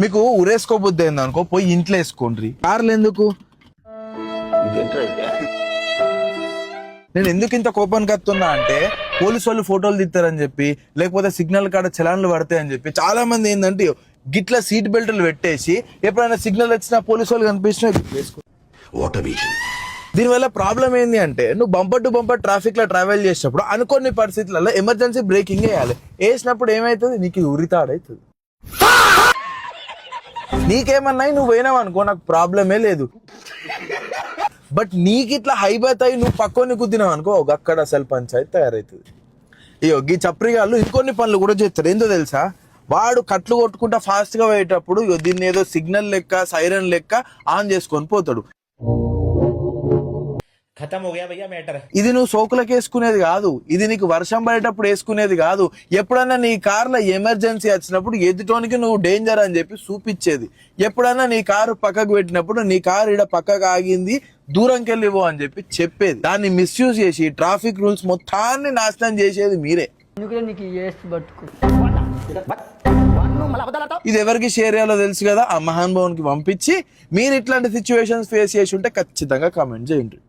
మీకు ఉరేసుకోబుద్ది అయింది అనుకో పోయి ఇంట్లో వేసుకోండి, కార్లు ఎందుకు? నేను ఎందుకు ఇంత కోపానికి వస్తున్నా అంటే పోలీసు వాళ్ళు ఫోటోలు తీస్తారని చెప్పి, లేకపోతే సిగ్నల్ కాడ చలాన్లు పడతాయని చెప్పి చాలా మంది ఏంటంటే గిట్ల సీట్ బెల్ట్లు పెట్టేసి ఎప్పుడైనా సిగ్నల్ వచ్చినా పోలీసు వాళ్ళు కనిపించినా వేసుకో. దీనివల్ల ప్రాబ్లం ఏంది అంటే నువ్వు బంపర్ టు బంపర్ ట్రాఫిక్ లో ట్రావెల్ చేసినప్పుడు అనుకోని పరిస్థితులలో ఎమర్జెన్సీ బ్రేకింగ్ వేయాలి. వేసినప్పుడు ఏమైతుంది, నీకు ఉరితాడవుతుంది. నీకేమన్నా నువ్వు పోయినావు అనుకో నాకు ప్రాబ్లమే లేదు. బట్ నీకు ఇట్లా హైబత్ అయ్యి నువ్వు పక్కని కుద్దినావు అనుకో అక్కడ అసలు పంచాయతీ తయారవుతుంది. ఇయో ఈ చప్రిగాళ్ళు ఇంకొన్ని పనులు కూడా చేస్తారు. ఏందో తెలుసా, వాడు కట్లు కొట్టుకుంటా ఫాస్ట్ గా పోయేటప్పుడు దీన్ని ఏదో సిగ్నల్ లెక్క సైరన్ లెక్క ఆన్ చేసుకొని పోతాడు. ఇది నువ్వు సోకులకు వేసుకునేది కాదు, ఇది నీకు వర్షం పడేటప్పుడు వేసుకునేది కాదు. ఎప్పుడన్నా నీ కార్లో ఎమర్జెన్సీ వచ్చినప్పుడు ఎదుటోనికి నువ్వు డేంజర్ అని చెప్పి చూపించేది. ఎప్పుడన్నా నీ కారు పక్కకు పెట్టినప్పుడు నీ కారు ఈడ పక్కకు ఆగింది దూరంకి వెళ్ళిపో అని చెప్పి చెప్పేది. దాన్ని మిస్యూజ్ చేసి ట్రాఫిక్ రూల్స్ మొత్తాన్ని నాశనం చేసేది మీరే. ఇది ఎవరికి షేర్ చేయాలో తెలుసు కదా, ఆ మహాన్ భవన్ కి పంపించి మీరు ఇట్లాంటి సిచ్యువేషన్స్ ఫేస్ చేసి ఉంటే ఖచ్చితంగా కామెంట్ చేయండి.